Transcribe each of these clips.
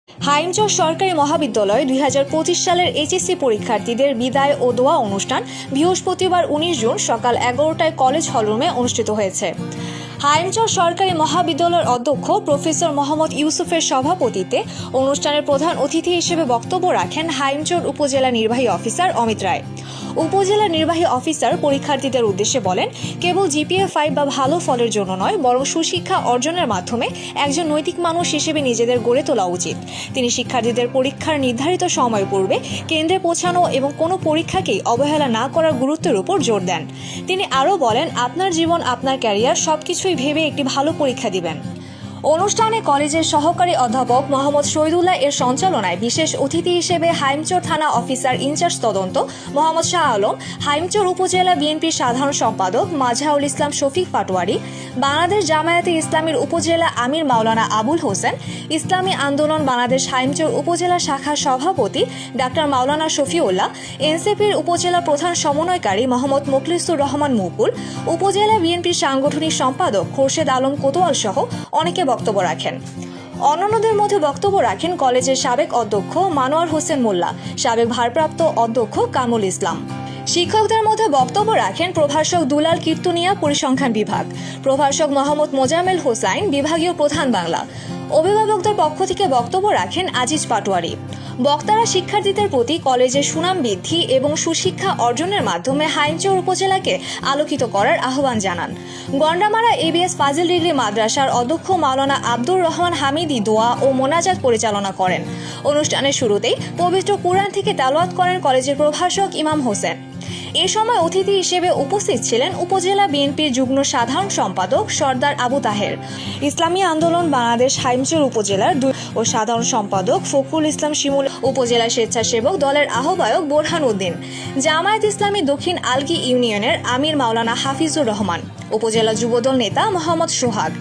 হাইমচর সরকারি মহাবিদ্যালয় 2025 সালের এইচএসসি পরীক্ষার্থীদের বিদায় ও দোয়া অনুষ্ঠান বৃহস্পতিবার 19 জুন সকাল 11টায় কলেজ হলরুমে অনুষ্ঠিত হয়েছে। হাইমচর সরকারি মহাবিদ্যালয়ের অধ্যক্ষ প্রফেসর মোহাম্মদ ইউসুফের সভাপতিত্বে অনুষ্ঠানের প্রধান অতিথি হিসেবে বক্তব্য রাখেন হাইমচর উপজেলা নির্বাহী অফিসার অমিত রায়। উপজেলা নির্বাহী অফিসার পরীক্ষার্থীদের উদ্দেশ্যে বলেন, কেবল জিপিএ 5 বা ভালো ফলের জন্য নয়, বরং সুশিক্ষা অর্জনের মাধ্যমে একজন নৈতিক মানুষ হিসেবে নিজেদের গড়ে তোলা উচিত। তিনি শিক্ষার্থীদের পরীক্ষার নির্ধারিত সময় পূর্বে কেন্দ্রে পৌঁছানো এবং কোনো পরীক্ষাকেই অবহেলা না করার গুরুত্বের উপর জোর দেন। তিনি আরও বলেন, আপনার জীবন, আপনার ক্যারিয়ার সবকিছুই ভেবে একটি ভালো পরীক্ষা দিবেন। অনুষ্ঠানে কলেজের সহকারী অধ্যাপক মোহাম্মদ শহীদুল্লাহ এর সঞ্চালনায় বিশেষ অতিথি হিসেবে হাইমচর থানা অফিসার ইনচার্জ তদন্ত মোহাম্মদ শাহ আলম, হাইমচর উপজেলা বিএনপির সাধারণ সম্পাদক মাজহারুল ইসলাম শফিক পাটোয়ারি, বাংলাদেশ জামায়াতে ইসলামীর উপজেলা আমির মাওলানা আবুল হোসেন, ইসলামী আন্দোলন বাংলাদেশ হাইমচর উপজেলা শাখার সভাপতি ডাক্তার মাওলানা শফিউল্লাহ, এনসিপির উপজেলা প্রধান সমন্বয়কারী মোহাম্মদ মোখলিসুর রহমান মুকুল, উপজেলা বিএনপির সাংগঠনিক সম্পাদক খোরশেদ আলম কোতোয়াল সহ অনেকে বক্তব্য রাখেন। অন্যান্যদের মধ্যে বক্তব্য রাখেন কলেজের সাবেক অধ্যক্ষ মানোয়ার হোসেন মোল্লা, সাবেক ভারপ্রাপ্ত অধ্যক্ষ কামরুল ইসলাম। শিক্ষকদের মধ্যে বক্তব্য রাখেন প্রভাষক দুলাল কীর্তনিয়া, পরিসংখ্যান বিভাগ, প্রভাষক মোহাম্মদ মোজামেল হোসাইন, বিভাগীয় প্রধান বাংলা। অভিভাবকদের পক্ষ থেকে বক্তব্য রাখেন আজিজ পাটোয়ারি। বক্তারা শিক্ষার্থীদের প্রতি কলেজের সুনাম বৃদ্ধি এবং সুশিক্ষা অর্জনের মাধ্যমে হাইমচর উপজেলাকে আলোকিত করার আহ্বান জানান। গন্ডামারা এবিএস ফাজিল ডিগ্রি মাদ্রাসার অধ্যক্ষ মাওলানা আব্দুর রহমান হামিদি দোয়া ও মোনাজাত পরিচালনা করেন। অনুষ্ঠানের শুরুতেই পবিত্র কুরআন থেকে তেলাওয়াত করেন কলেজের প্রভাষক ইমাম হোসেন। এ সময় অতিথি হিসেবে উপস্থিত ছিলেন উপজেলা বিএনপির যুগ্ম সাধারণ সম্পাদক সর্দার আবু তাহের, ইসলামী আন্দোলন বাংলাদেশ হাইমচর উপজেলার ও সাধারণ সম্পাদক ফখরুল ইসলাম শিমুল, উপজেলা স্বেচ্ছাসেবক দলের আহ্বায়ক বোরহান উদ্দিন, জামায়াত ইসলামী দক্ষিণ আলগী ইউনিয়নের আমির মাওলানা হাফিজুর রহমান, উপজেলা যুবদল নেতা মোহাম্মদ সোহাগ।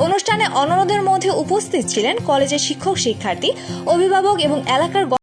অনুষ্ঠানে অন্যদের মধ্যে উপস্থিত ছিলেন কলেজের শিক্ষক, শিক্ষার্থী, অভিভাবক এবং এলাকার